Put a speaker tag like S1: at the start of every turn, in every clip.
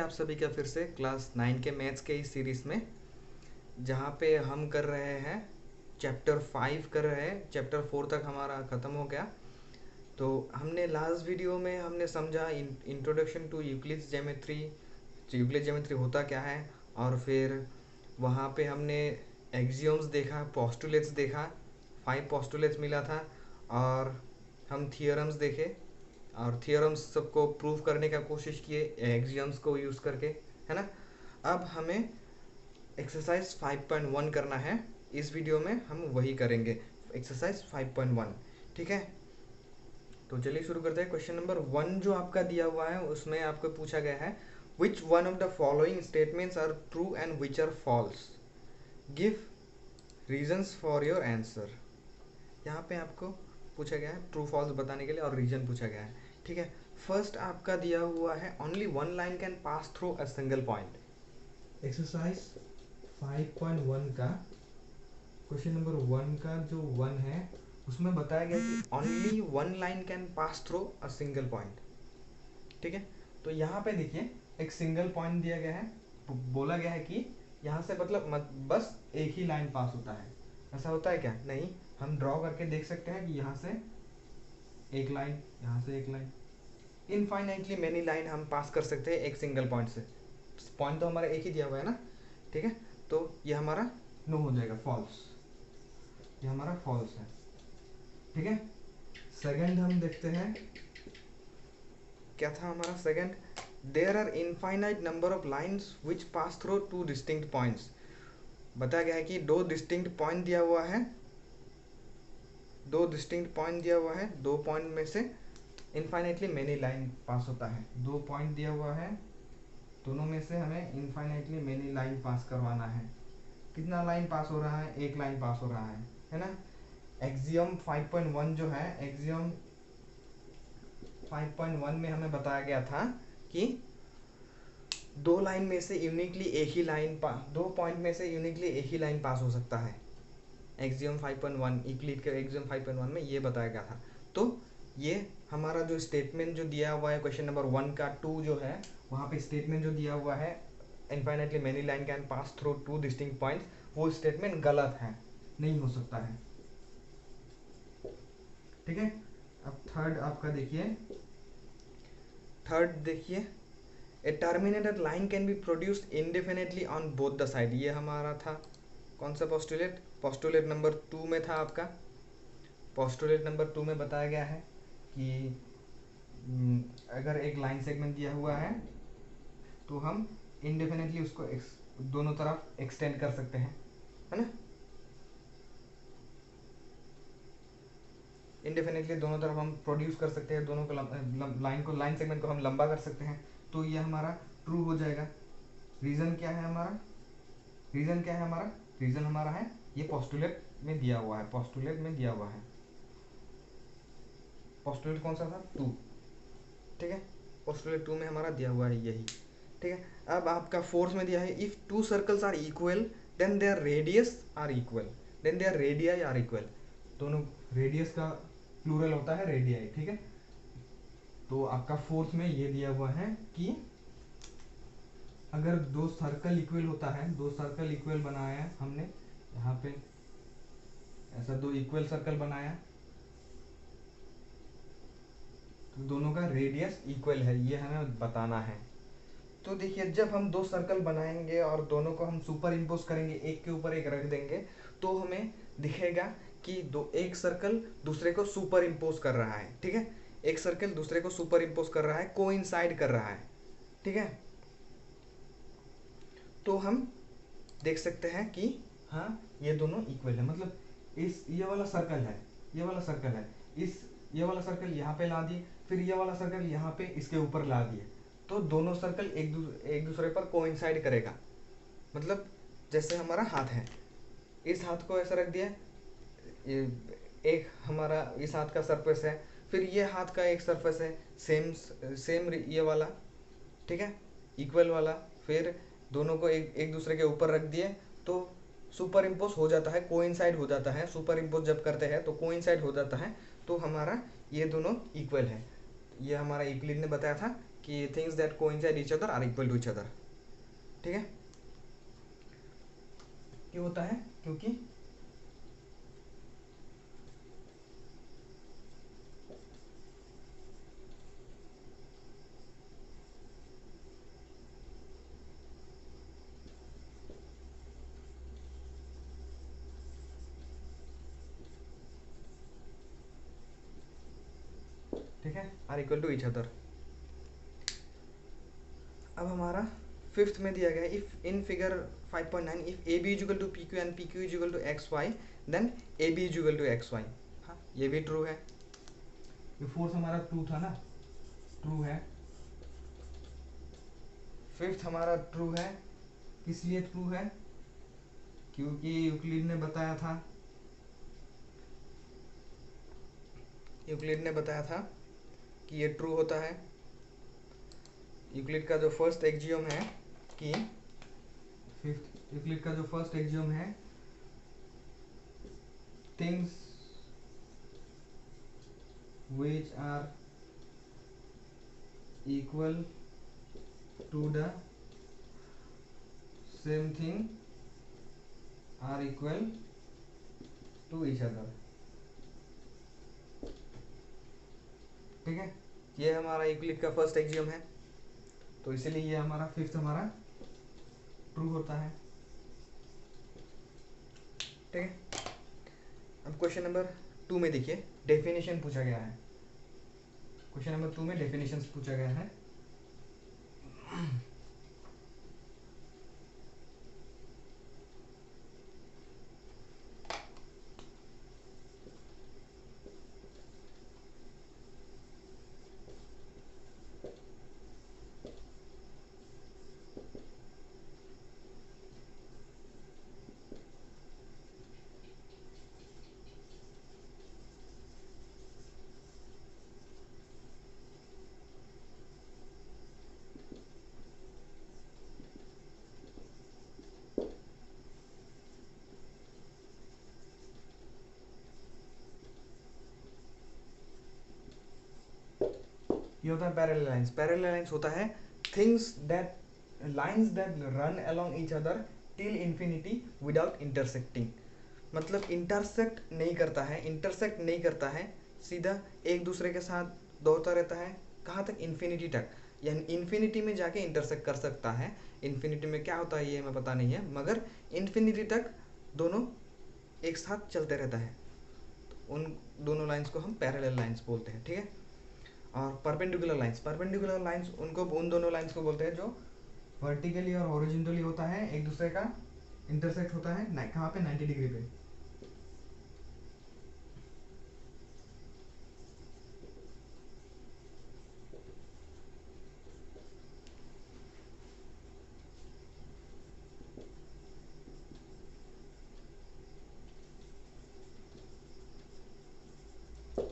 S1: आप सभी का फिर से क्लास 9 के मैथ्स के इस सीरीज़ में, जहाँ पे हम कर रहे हैं चैप्टर 5 कर रहे हैं। चैप्टर 4 तक हमारा ख़त्म हो गया। तो हमने लास्ट वीडियो में हमने समझा introduction to Euclid's geometry, Euclid geometry होता क्या है, और फिर वहाँ पे हमने एक्सियोम्स देखा, पोस्टुलेट्स देखा, 5 पोस्टुलेट्स मिला था, और हम थियोरम्स देखे और थियोरम्स सबको प्रूव करने का कोशिश किए एक्सियम्स को यूज़ करके, है ना। अब हमें एक्सरसाइज 5.1 करना है। इस वीडियो में हम वही करेंगे, एक्सरसाइज 5.1। ठीक है, तो चलिए शुरू करते हैं। क्वेश्चन नंबर 1 जो आपका दिया हुआ है उसमें आपको पूछा गया है which one of the following statements are true and which are false, give reasons for your answer. यहाँ पे आपको पूछा गया है ट्रू फॉल्स बताने के लिए और रीजन पूछा गया है। ठीक है, फर्स्ट आपका दिया हुआ है only one line can pass through a single point. Exercise 5.1 का क्वेश्चन नंबर 1 का जो 1 है उसमें बताया गया कि only one line can pass through a single point. ठीक है, तो यहाँ पे देखिए एक सिंगल पॉइंट दिया गया है, बोला गया है कि यहाँ से मतलब बस एक ही लाइन पास होता है। ऐसा होता है क्या? नहीं, हम ड्रॉ करके देख सकते हैं कि यहाँ से एक लाइन, यहाँ से एक लाइन, इनफाइनाइटली मैनी लाइन हम पास कर सकते हैं एक सिंगल पॉइंट से। पॉइंट तो हमारा एक ही दिया हुआ है ना। ठीक है, तो ये हमारा नो हो जाएगा, फॉल्स। ये हमारा फॉल्स है। ठीक है, सेकंड हम देखते हैं क्या था हमारा second. There are infinite number of lines which pass through two distinct points. बताया गया है कि दो डिस्टिंक्ट पॉइंट दिया हुआ है, दो डिस्टिंक्ट पॉइंट दिया हुआ है, दो पॉइंट में से इनफाइनाइटली मैनी लाइन पास होता है। दो पॉइंट दिया हुआ है, दोनों में से हमें इनफाइनाइटली मैनी लाइन पास करवाना है। कितना लाइन पास हो रहा है? एक लाइन पास हो रहा है ना। एक्सियम 5.1 जो है, एक्सियम 5.1 में हमें बताया गया था कि दो लाइन में से यूनिकली एक ही लाइन दो पॉइंट में से यूनिकली एक ही लाइन पास हो सकता है। एक्सियम 5.1 यूक्लिड के एक्सियम 5.1 में ये बताया गया था। तो ये हमारा जो स्टेटमेंट जो दिया हुआ है क्वेश्चन नंबर 1 का 2 जो है, वहाँ पे स्टेटमेंट जो दिया हुआ है infinitely many line can pass through two distinct points, वो स्टेटमेंट गलत है, नहीं हो सकता है। ठीक है, अब थर्ड आपका देखिए, थर्ड देखिए, a terminated line can be produced indefinitely on both the side. ये हमारा था कौन सा पोस्टुलेट? पोस्टुलेट नंबर 2 में था आपका। पोस्टुलेट नंबर 2 में बताया गया है कि अगर एक लाइन सेगमेंट दिया हुआ है तो हम इंडेफिनेटली उसको दोनों तरफ एक्सटेंड कर सकते हैं, है ना। इंडेफिनेटली दोनों तरफ हम प्रोड्यूस कर सकते हैं, दोनों को लाइन सेगमेंट को हम लंबा कर सकते हैं। तो ये हमारा ट्रू हो जाएगा। रीजन क्या है हमारा? रीजन क्या है हमारा? रीजन हमारा है ये पोस्टुलेट में दिया हुआ है, पोस्टुलेट में दिया हुआ है। पोस्टुलेट कौन सा था? 2। ठीक है, पोस्टुलेट 2 में हमारा दिया हुआ है यही। ठीक है, अब आपका फोर्थ में दिया है if two circles are equal then their radius are equal, then their radii are equal. दोनों रेडियस का प्लूरल होता है रेडियाई। ठीक है, तो आपका फोर्थ में ये दिया हुआ है कि अगर दो सर्कल इक्वल होता है, दो सर्कल इक्वल बनाया है हमने, यहाँ पे ऐसा दो इक्वल सर्कल बनाया तो दोनों का रेडियस इक्वल है, ये हमें बताना है। तो देखिए जब हम दो सर्कल बनाएंगे और दोनों को हम सुपर इम्पोज करेंगे, एक के ऊपर एक रख देंगे, तो हमें दिखेगा कि एक सर्कल दूसरे को सुपर इम्पोज कर रहा है। ठीक है, एक सर्कल दूसरे को सुपर इम्पोज कर रहा है, कोइंसाइड कर रहा है। ठीक है, तो हम देख सकते हैं कि हाँ ये दोनों इक्वल है। मतलब ये वाला सर्कल है, ये वाला सर्कल है, ये वाला सर्कल यहाँ पे ला दिए, फिर ये वाला सर्कल यहाँ पे इसके ऊपर ला दिए, तो दोनों सर्कल एक दूसरे पर कोइंसाइड करेगा। मतलब जैसे हमारा हाथ है, इस हाथ को ऐसा रख दिया, एक हमारा इस हाथ का सरफेस है, फिर ये हाथ का एक सरफेस है सेम ये वाला। ठीक है, इक्वल वाला, फिर दोनों को एक दूसरे के ऊपर रख दिए तो सुपर इम्पोज हो जाता है, कोइंसाइड हो जाता है। सुपर इम्पोज जब करते हैं तो कोइंसाइड हो जाता है, तो हमारा ये दोनों इक्वल है। ये हमारा यूक्लिड ने बताया था कि things that coincide each other are equal to each other. ठीक है, क्यों होता है? क्योंकि ठीक है, are equal to each other. अब हमारा फिफ्थ में दिया गया है, if in figure 5.9 if A B is equal to P Q and P Q is equal to X Y then A B is equal to X Y. हाँ, ये भी true है। ये फोर्थ हमारा ट्रू था ना, ट्रू है। Fifth हमारा ट्रू है। किस लिए ट्रू है? क्योंकि यूक्लिड ने बताया था, यूक्लिड ने बताया था कि ये ट्रू होता है। यूक्लिड का जो फर्स्ट एक्सियम है कि फिफ्थ, यूक्लिड का जो फर्स्ट एक्सियम है, things which are equal to the same thing are equal to each other। ठीक है, ये हमारा यूक्लिड का फर्स्ट एक्सियम है, तो इसीलिए ये हमारा फिफ्थ हमारा ट्रू होता है। ठीक है, अब क्वेश्चन नंबर 2 में देखिए डेफिनेशन पूछा गया है। क्वेश्चन नंबर 2 में डेफिनेशन पूछा गया है। ये होता है पैरेलल लाइंस। पैरेलल लाइंस होता है things that, lines that run along each other till infinity without intersecting. मतलब इंटरसेक्ट नहीं करता है, इंटरसेक्ट नहीं करता है, सीधा एक दूसरे के साथ दौड़ता रहता है। कहाँ तक? इन्फिनिटी तक, यानी इन्फिनिटी में जाके इंटरसेक्ट कर सकता है। इन्फिनिटी में क्या होता है ये हमें पता नहीं है, मगर इन्फिनिटी तक दोनों एक साथ चलते रहता है। तो उन दोनों लाइंस को हम पैरेलल लाइंस बोलते हैं। ठीक है, और परपेंडिकुलर लाइंस, परपेंडिकुलर लाइंस उनको, उन दोनों लाइंस को बोलते हैं जो वर्टिकली और हॉरिजॉन्टली होता है, एक दूसरे का इंटरसेक्ट होता है कहाँ पे? 90 डिग्री पे।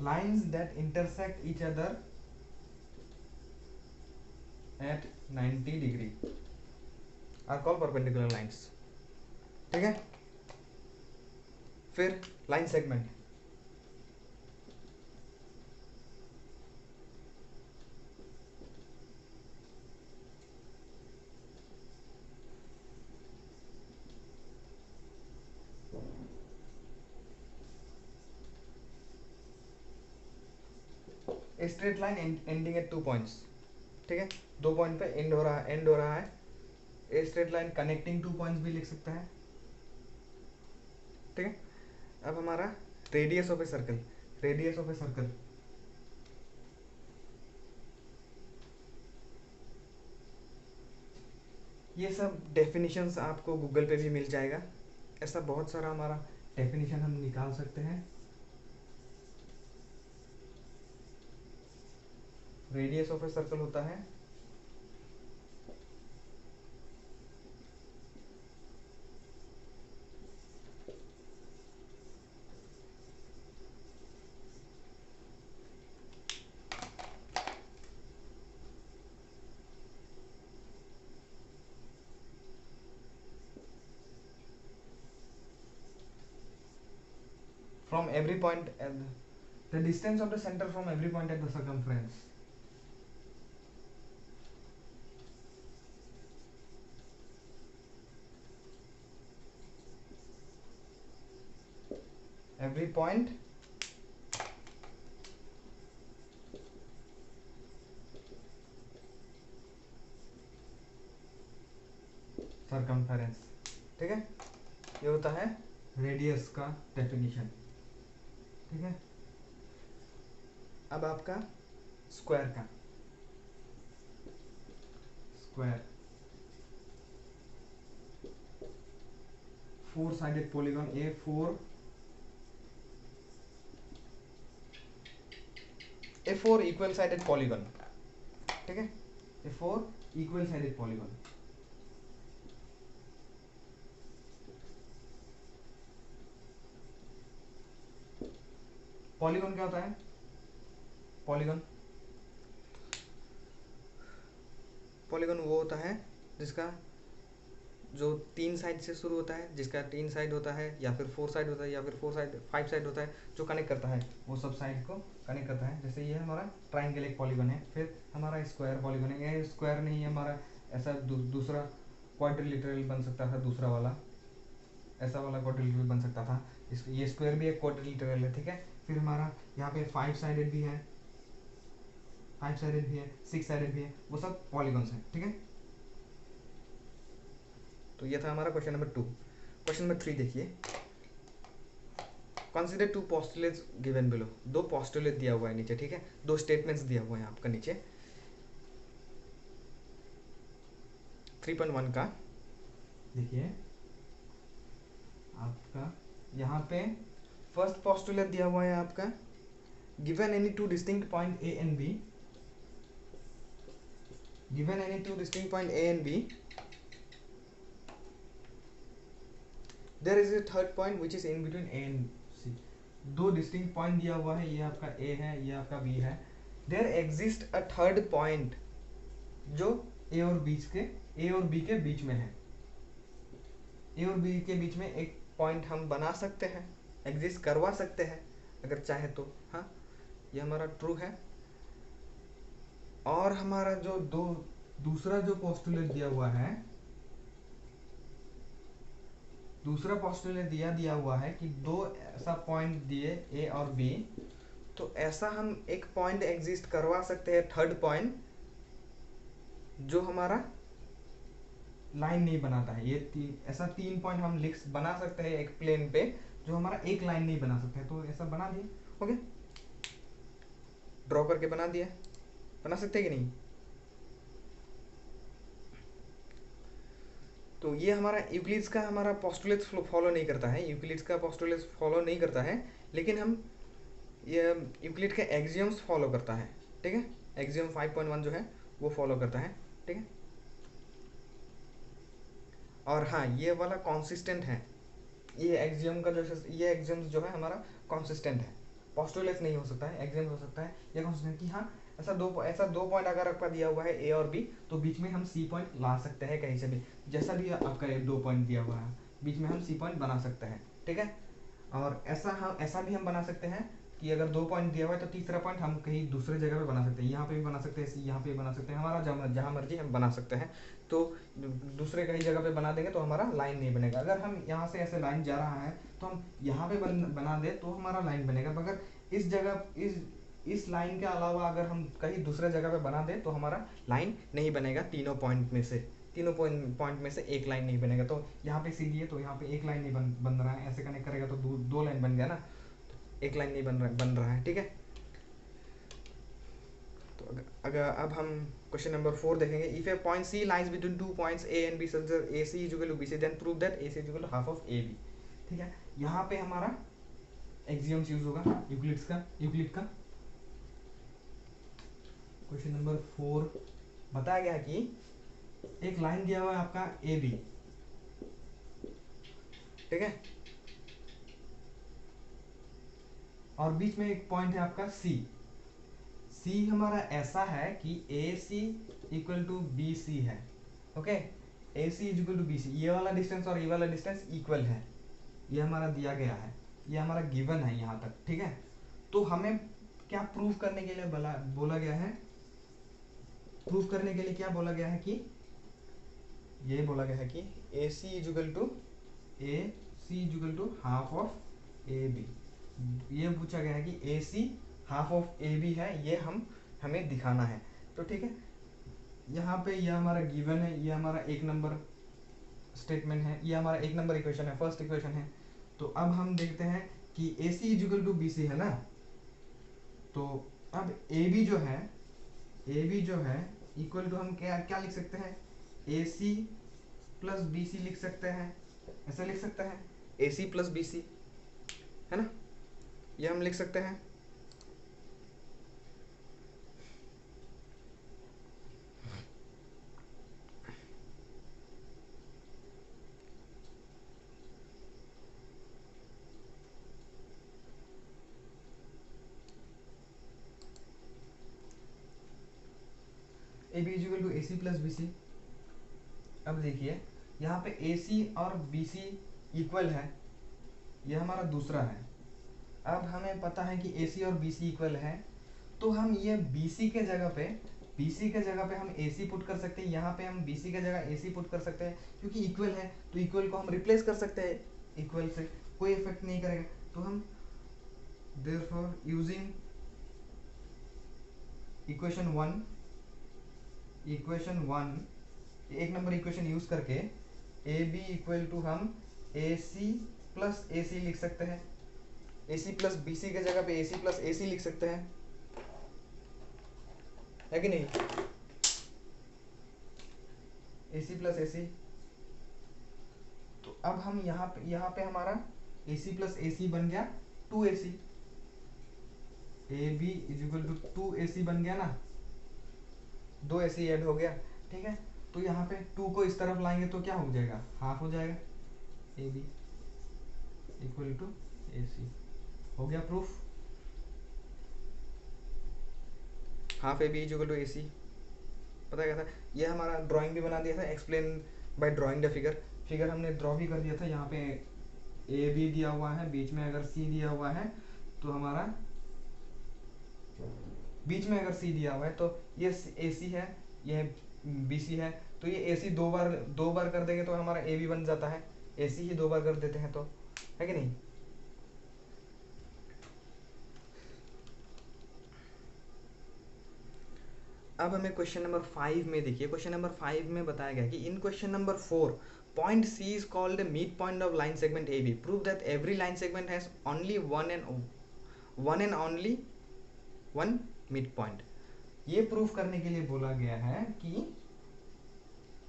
S1: Lines that intersect each other at 90 degree are called perpendicular lines। ठीक है, फिर line segment. A straight line ending eight 2 points. ठीक है, 2 पॉइंट पे एंड हो रहा है, एंड हो रहा है। A straight line connecting 2 points भी लिख सकता है। ठीक है, अब हमारा radius of a circle, radius of a circle. ये सब डेफिनेशंस आपको गूगल पे भी मिल जाएगा। ऐसा बहुत सारा हमारा डेफिनेशन हम निकाल सकते हैं। रेडियस ऑफ ए सर्कल होता है from every point at the distance of the center from every point at the circumference। every point circumference, ठीक है, ये होता है रेडियस का डेफिनेशन, ठीक है। अब आपका स्क्वायर का, square 4 sided polygon A4 equal sided polygon, ठीक है, A4 equal sided polygon. Polygon क्या होता है? पॉलीगॉन पॉलीगॉन वो होता है जिसका जो 3 साइड से शुरू होता है, जिसका 3 साइड होता है, या फिर 4 साइड होता है, या फिर 5 साइड होता है, जो कनेक्ट करता है, वो सब साइड को कनेक्ट करता है। जैसे ये हमारा ट्राइंगल एक पॉलीगॉन है, फिर हमारा स्क्वायर पॉलीगॉन है। ये स्क्वायर नहीं है हमारा, ऐसा दूसरा क्वाड्रिलेटरल बन सकता था, दूसरा वाला ऐसा वाला क्वाड्रिलेटरल बन सकता था। ये स्क्वायर भी एक क्वाड्रिलेटरल है, ठीक है। फिर हमारा यहाँ पे 5 साइडेड भी है, 5 साइडेड भी है, 6 साइडेड भी है, वो सब पॉलीगॉन्स हैं, ठीक है। तो ये था हमारा क्वेश्चन नंबर 2। क्वेश्चन नंबर 3 देखिए, consider 2 postulates given below. 2 postulate दिया हुआ है नीचे, ठीक है, 2 स्टेटमेंट्स दिया हुआ है आपका नीचे। 3.1 का देखिए आपका यहाँ पे फर्स्ट पोस्टुलेट दिया हुआ है आपका, given any 2 distinct point A and B, given any 2 distinct point A and B, there is a third point which is in between A and C. 2 distinct point दिया हुआ है, ये आपका ए है, ये आपका बी है। There exist a third point जो ए और बी के बीच में है। ए और बी के बीच में एक पॉइंट हम बना सकते हैं, एग्जिस्ट करवा सकते हैं अगर चाहे तो, हाँ, ये हमारा ट्रू है। और हमारा जो दूसरा जो पोस्टुलेट दिया हुआ है, दूसरा पोस्टुलेट दिया हुआ है कि 2 ऐसा पॉइंट दिए ए और बी, तो ऐसा हम एक पॉइंट एग्जिस्ट करवा सकते हैं, थर्ड पॉइंट, जो हमारा लाइन नहीं बनाता है। ये ऐसा 3 पॉइंट हम बना सकते हैं एक प्लेन पे, जो हमारा एक लाइन नहीं बना सकते हैं। तो ऐसा बना दिए, ओके, ड्रॉ करके बना दिया, बना सकते हैं कि नहीं। तो ये हमारा यूक्लिड्स का हमारा पोस्टुलेट फॉलो नहीं करता है, यूक्लिड्स का पोस्टुलेट फॉलो नहीं करता है, लेकिन हम ये यूक्लिड के एक्सियम्स फॉलो करता है, ठीक है। एक्सियम 5.1 जो है वो फॉलो करता है, ठीक है। और हाँ, ये वाला कॉन्सिस्टेंट है, ये एक्सियम का जो ये एक्सियम्स जो है हमारा कॉन्सिस्टेंट है, पोस्टुलेट नहीं हो सकता है, एक्सियम हो सकता है। ये कॉन्सिस्टेंट कि हाँ ऐसा दो पॉइंट अगर आपका दिया हुआ है ए और बी, तो बीच में हम सी पॉइंट ला सकते हैं कहीं से भी, जैसा भी आपका 2 पॉइंट दिया हुआ है, बीच में हम सी पॉइंट बना सकते हैं, ठीक है। और ऐसा भी हम बना सकते हैं कि अगर 2 पॉइंट दिया हुआ है तो तीसरा पॉइंट हम कहीं दूसरे जगह पे बना सकते हैं, यहाँ पे भी बना सकते हैं, यहाँ पे भी बना सकते हैं, हमारा जहाँ मर्जी हम बना सकते हैं। तो दूसरे कहीं जगह पे बना देंगे तो हमारा लाइन नहीं बनेगा। अगर हम यहाँ से ऐसे लाइन जा रहा है तो हम यहाँ पे बना दे तो हमारा लाइन बनेगा, मगर इस जगह इस लाइन के अलावा अगर हम कहीं दूसरे जगह पे बना दें तो हमारा लाइन नहीं बनेगा। तीनों पॉइंट में से एक लाइन नहीं बनेगा। तो यहाँ पे सीधी है तो यहाँ पे एक लाइन नहीं बन रहा है, ऐसे कनेक्ट करेगा तो दो लाइन बन गया ना, तो एक लाइन नहीं बन रहा है, ठीक है। तो अगर अब हम क्वेश्चन नंबर 4 देखेंगे। If a point C lies between 2 points A and B such that AC is equal to BC, then prove that AC is equal to half of AB, ठीक है। यहाँ पे हमारा एक्सियम्स यूज होगा Euclid का। Question number 4 बताया गया कि एक लाइन दिया हुआ है आपका AB, ठीक है, और बीच में एक पॉइंट है आपका C हमारा ऐसा है कि AC इक्वल टू BC है, okay. AC is equal to BC, ये वाला डिस्टेंस और ये वाला डिस्टेंस इक्वल है, ये हमारा दिया गया है, ये हमारा गिवन है यहाँ तक, ठीक है। तो हमें क्या प्रूव करने के लिए बोला गया है, प्रूफ करने के लिए क्या बोला गया है कि ये बोला गया है कि AC is equal to half of AB, ये पूछा गया है कि A C half of A B है, ये हमें दिखाना है। तो ठीक है, यहाँ पे ये हमारा गिवन है, ये हमारा एक नंबर स्टेटमेंट है, ये हमारा एक नंबर इक्वेशन है, फर्स्ट इक्वेशन है। तो अब हम देखते हैं कि A C is equal to B सी है ना, तो अब ए बी जो है, ए बी जो है इक्वल टू हम क्या क्या लिख सकते हैं, A C plus B C लिख सकते हैं, ऐसे लिख सकते हैं, ए सी प्लस बी सी, है ना, ये हम लिख सकते हैं। A B is equal to A C plus B C. अब देखिए यहाँ पे ए सी और बी सी इक्वल है, ये हमारा दूसरा है। अब हमें पता है कि ए सी और बी सी इक्वल है, तो हम ये बी सी के जगह पे, बी सी के जगह पे हम ए सी पुट कर सकते हैं, यहाँ पे हम बी सी के जगह ए सी पुट कर सकते हैं, क्योंकि इक्वल है तो इक्वल को हम रिप्लेस कर सकते हैं इक्वल से, कोई इफेक्ट नहीं करेगा। तो हम देयरफॉर यूजिंग इक्वेशन वन, एक नंबर इक्वेशन यूज करके ए बी इक्वल टू हम ए सी प्लस ए सी लिख सकते हैं, ए सी प्लस बी सी के जगह पे ए सी प्लस ए सी लिख सकते हैं, है कि नहीं, ए सी प्लस ए सी। तो अब हम यहाँ पे हमारा ए सी प्लस ए सी बन गया 2ac, A B is equal to 2ac बन गया ना, 2ac ऐड हो गया, ठीक है। तो यहाँ पे 2 को इस तरफ लाएंगे तो क्या हो जाएगा, हाफ हो जाएगा, A B equal to A C, हो गया proof, half A B equal to A C. पता क्या था, ये हमारा ड्राइंग भी बना दिया था, explain by drawing the figure, figure हमने ड्रॉ भी कर दिया था। यहाँ पे ए बी दिया हुआ है, बीच में अगर सी दिया हुआ है तो हमारा, बीच में अगर सी दिया हुआ है तो ये ए सी है, ये बी सी है, तो ये ए सी दो बार कर देंगे तो हमारा ए बी बन जाता है, ए सी ही 2 बार कर देते हैं तो, है कि नहीं। अब हमें क्वेश्चन नंबर 5 में देखिए, क्वेश्चन नंबर 5 में बताया गया कि in question number 4 point C is called the mid point of line segment A B, prove that every line segment has only one and only one mid point. ये proof करने के लिए बोला गया है कि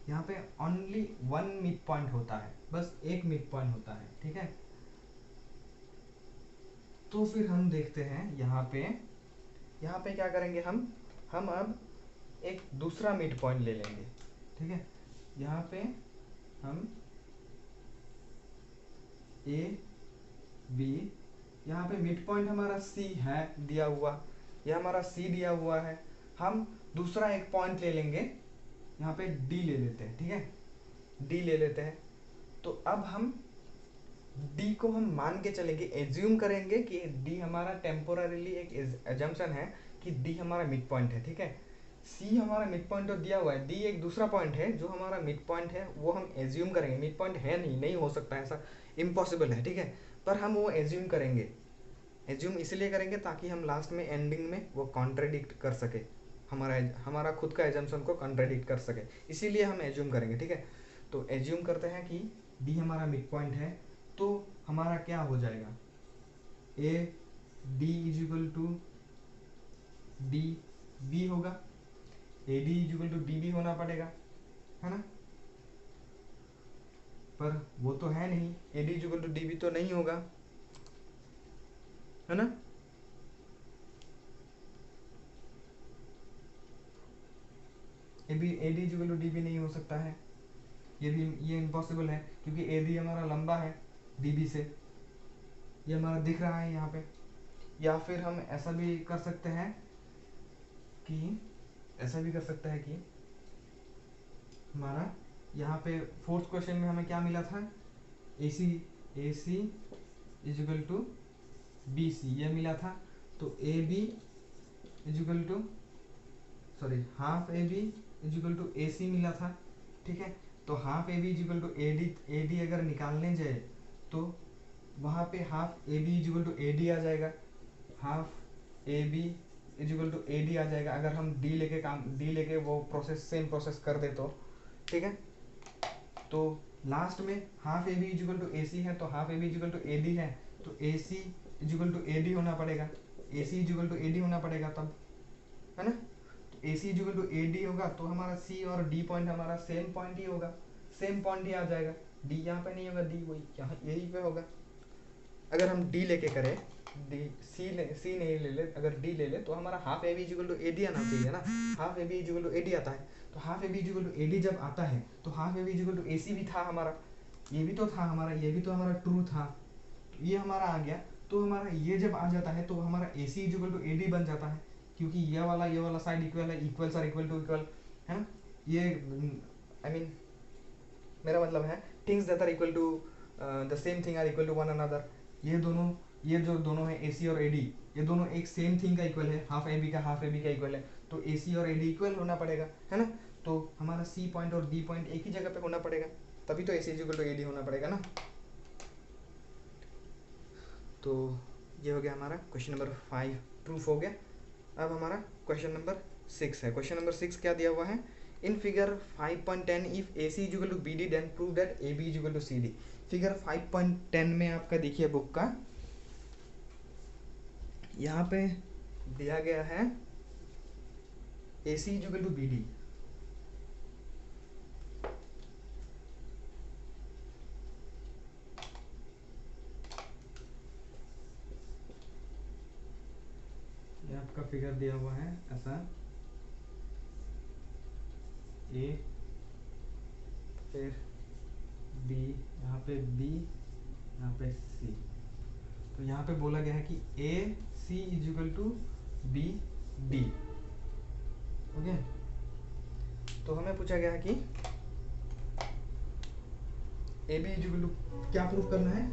S1: यहाँ पे ओनली 1 मिड पॉइंट होता है, बस एक मिड पॉइंट होता है, ठीक है। तो फिर हम देखते हैं यहाँ पे क्या करेंगे, हम अब एक दूसरा मिड पॉइंट ले लेंगे, ठीक है। यहाँ पे हम ए बी, यहाँ पे मिड पॉइंट हमारा सी है दिया हुआ, ये हमारा सी दिया हुआ है, हम दूसरा एक पॉइंट ले लेंगे, यहाँ पे डी ले लेते हैं, ठीक है, डी ले लेते हैं। तो अब हम डी को हम मान के चलेंगे, एज्यूम करेंगे कि डी हमारा टेम्पोररीली एक एजम्पशन है कि डी हमारा मिड पॉइंट है, ठीक है। सी हमारा मिड पॉइंट तो दिया हुआ है, डी एक दूसरा पॉइंट है जो हमारा मिड पॉइंट है, वो हम एज्यूम करेंगे, मिड पॉइंट है नहीं हो सकता, ऐसा इम्पॉसिबल है, ठीक है, पर हम वो एज्यूम करेंगे। एज्यूम इसलिए करेंगे ताकि हम लास्ट में एंडिंग में वो कॉन्ट्राडिक्ट कर सके, हमारा खुद का एजम्पशन को कॉन्ट्राडिक्ट कर सके, इसीलिए हम एज्यूम करेंगे, ठीक है। तो एज्यूम करते हैं कि डी हमारा मिड पॉइंट है, तो हमारा क्या हो जाएगा, A D is equal to D B होगा, A D is equal to D B होना पड़ेगा, है ना, पर वो तो है नहीं, A D is equal to D B तो नहीं होगा, है ना। A D is equal to D B नहीं हो सकता है, ये इम्पॉसिबल है, क्योंकि ए डी हमारा लंबा है डी बी से, ये हमारा दिख रहा है यहाँ पे। या फिर हम ऐसा भी कर सकते हैं कि हमारा यहाँ पे फोर्थ क्वेश्चन में हमें क्या मिला था, A C is equal to B C, ये मिला था। तो A B is equal to, sorry, half A B is equal to A C मिला था, ठीक है। तो half A B is equal to A D अगर निकालने जाए तो वहाँ पे half A B is equal to A D आ जाएगा, half A B is equal to A D आ जाएगा, अगर हम डी लेके वो प्रोसेस सेम प्रोसेस कर दे तो, ठीक है। तो लास्ट में half A B is equal to A C है, तो half A B is equal to A D है, तो A C is equal to A D होना पड़ेगा, A C is equal to A D होना पड़ेगा तब, है ना। तो A C is equal to A D होगा तो हमारा सी और डी पॉइंट हमारा सेम पॉइंट ही होगा, सेम पॉइंट ही आ जाएगा। डी यहाँ पे नहीं होगा, डी वही यहाँ यही पे होगा। अगर हम डी लेके करें, डी सी नहीं ले ले, अगर डी ले ले तो हमारा half A B is equal to A D आना चाहिए ना, half A B is equal to A D आता है। तो half A B is equal to A D जब आता है तो half A B is equal to A C भी था हमारा, ये भी तो था हमारा, ये भी तो हमारा ट्रू था, तो ये हमारा आ गया। तो हमारा ये जब आ जाता है तो हमारा A C is equal to A D बन जाता है, क्योंकि ये वाला साइड इक्वल है, equals are equal to equal, है ना। ये आई मीन मेरा मतलब है things that are equal to the same thing are equal to one another. ये जो दोनों है ए सी और ए डी, ये दोनों एक सेम थिंग का इक्वल है, हाफ ए बी का हाफ ए बी का इक्वल है, तो ए सी और ए डी इक्वल होना पड़ेगा, है ना। तो हमारा सी पॉइंट और डी पॉइंट एक ही जगह पे होना पड़ेगा, तभी तो A C equal to A D होना पड़ेगा ना। तो ये हो गया हमारा क्वेश्चन नंबर 5 प्रूफ हो गया। अब हमारा क्वेश्चन नंबर 6 है। क्वेश्चन नंबर 6 क्या दिया हुआ है, in figure 5.10 if A C equal to B D then prove that A B equal to C D. Figure 5.10 में आपका देखिए बुक का यहाँ पे दिया गया है ए C equal to B D, ये आपका फिगर दिया हुआ है ऐसा, ए फिर बी, यहाँ पे बी, यहाँ पे सी। तो यहाँ पे बोला गया है कि A C is equal to B D, okay. तो हमें पूछा गया है कि A B is equal to क्या प्रूफ करना है,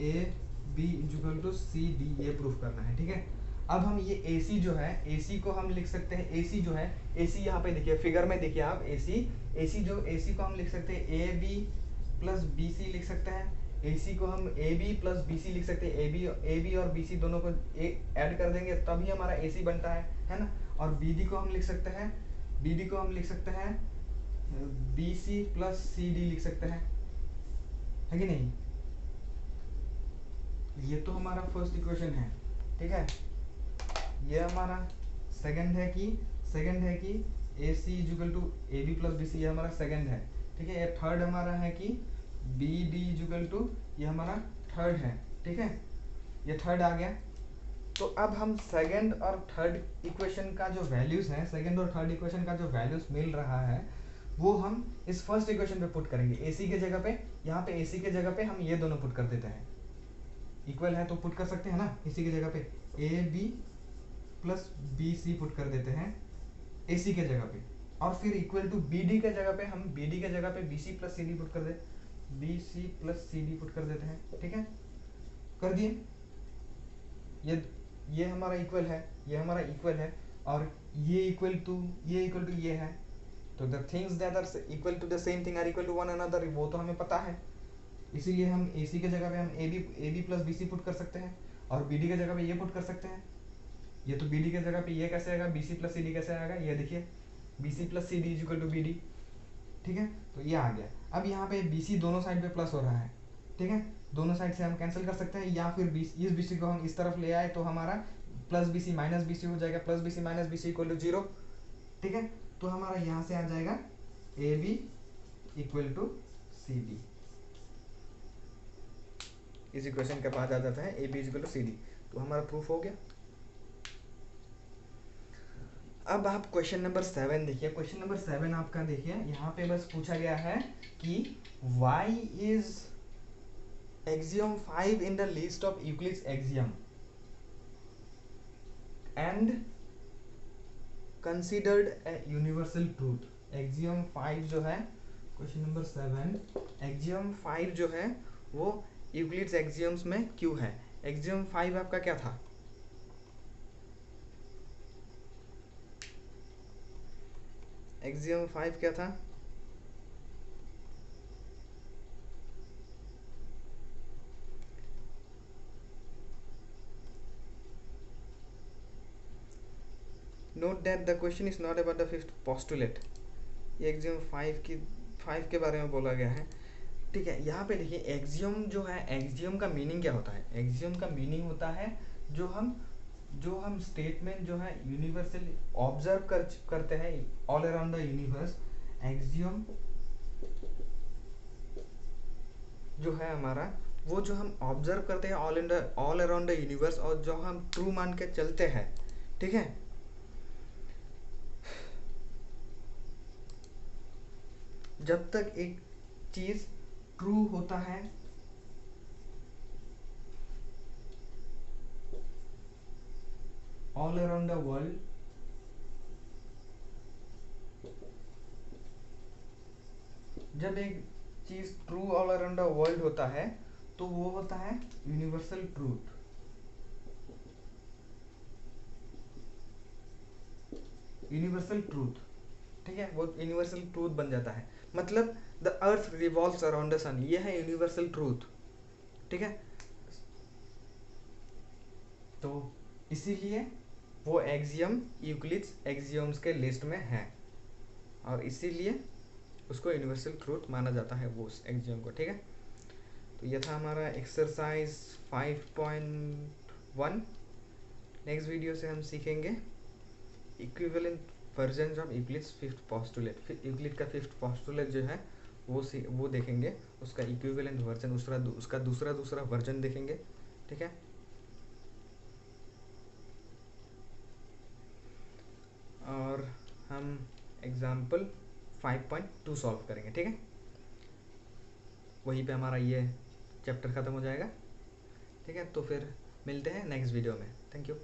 S1: A B is equal to C D, ये प्रूफ करना है, ठीक है। अब हम ये ए सी जो है, ए सी को हम लिख सकते हैं, ए सी जो है, ए सी यहाँ पे देखिए फिगर में देखिए आप, ए सी को हम लिख सकते हैं A B plus B C लिख सकते हैं, ए सी को हम A B plus B C लिख सकते हैं, ए बी और बी सी दोनों को ऐड कर देंगे तभी हमारा ए सी बनता है ना। और बी डी को हम लिख सकते हैं, बी डी को हम लिख सकते हैं B C plus C D लिख सकते हैं, है कि नहीं। ये तो हमारा फर्स्ट इक्वेशन है, ठीक है। ये हमारा सेकंड है कि A C is equal to A B plus B C, ये हमारा सेकंड है, ठीक है। ये थर्ड हमारा है कि बी डी इजुकल टू, ये हमारा थर्ड है, ठीक है। ये थर्ड आ गया। तो अब हम सेकंड और थर्ड इक्वेशन का जो वैल्यूज है, सेकंड और थर्ड इक्वेशन का जो वैल्यूज मिल रहा है वो हम इस फर्स्ट इक्वेशन पे पुट करेंगे। ए सी के जगह पे, यहाँ पे ए सी के जगह पे हम ये दोनों पुट कर देते हैं, इक्वल है तो पुट कर सकते हैं ना, इसी की जगह पे A B plus B C put कर देते हैं ए सी के जगह पे, और फिर इक्वल टू बी डी के जगह पे हम बी डी के जगह पे B C plus C D put कर दे, B C plus C D put कर देते हैं, ठीक है। कर दिए, ये हमारा इक्वल है, ये हमारा इक्वल है, और ये इक्वल टू ये है, तो the things that are equal to the same thing are equal to one another, वो तो हमें पता है। इसीलिए हम ए सी के जगह पे हम A B plus B C put कर सकते हैं, और बी डी के जगह पे ये पुट कर सकते हैं। ये तो बी डी के जगह पे ये कैसे आएगा, B C plus C D कैसे आएगा, ये देखिए B C plus C D is equal to B D, ठीक है। तो ये आ गया। अब यहाँ पे बी सी दोनों साइड पे प्लस हो रहा है, ठीक है, दोनों साइड से हम कैंसिल कर सकते हैं, या फिर इस बी सी को हम इस तरफ ले आए तो हमारा plus B C minus B C हो जाएगा, plus B C minus B C equal to 0, ठीक है। तो हमारा यहाँ से आ जाएगा A B equal to C D, इस इक्वेशन के बाद आ जाता है A B equal to C D. तो हमारा प्रूफ हो गया। अब आप क्वेश्चन नंबर 7 देखिए। क्वेश्चन नंबर 7 आपका देखिए, यहाँ पे बस पूछा गया है कि y is axiom 5 in the list of Euclid's axiom and considered a universal truth। axiom 5 जो है, क्वेश्चन नंबर 7, axiom 5 जो है वो यूक्लिड्स एक्सियम्स में क्यों है। axiom 5 आपका क्या था, axiom 5 क्या था, note that the question is not about the fifth postulate. ये एक्सियम 5 के बारे में बोला गया है। ठीक है, यहाँ पे देखिए एक्सियम जो है, एक्सियम का मीनिंग क्या होता है? एक्सियम का मीनिंग होता है जो हम स्टेटमेंट जो है यूनिवर्सली ऑब्जर्व करते हैं all around the universe. Axiom जो है हमारा, वो जो हम ऑब्जर्व करते हैं ऑल अराउंड द यूनिवर्स और जो हम ट्रू मान के चलते हैं। ठीक है, जब तक एक चीज ट्रू होता है ऑल अराउंड द वर्ल्ड, जब एक चीज true all around the world होता है तो वो होता है यूनिवर्सल ट्रूथ। यूनिवर्सल ट्रूथ, ठीक है, वो यूनिवर्सल ट्रूथ बन जाता है। मतलब the earth revolves around the sun, ये है यूनिवर्सल ट्रूथ। ठीक है, तो इसीलिए वो एक्सियम यूक्लिड्स एक्सियम्स के लिस्ट में है और इसीलिए उसको यूनिवर्सल ट्रूथ माना जाता है वो उस एक्सियम को। ठीक है, तो ये था हमारा एक्सरसाइज 5.1। नेक्स्ट वीडियो से हम सीखेंगे equivalent version of Euclid's fifth postulate. Euclid का फिफ्थ पोस्टुलेट जो है वो देखेंगे, उसका इक्विवेलेंट वर्जन, उसका दूसरा वर्जन देखेंगे। ठीक है, और हम एग्जाम्पल 5.2 सॉल्व करेंगे। ठीक है, वहीं पे हमारा ये चैप्टर ख़त्म हो जाएगा। ठीक है, तो फिर मिलते हैं नेक्स्ट वीडियो में। Thank you.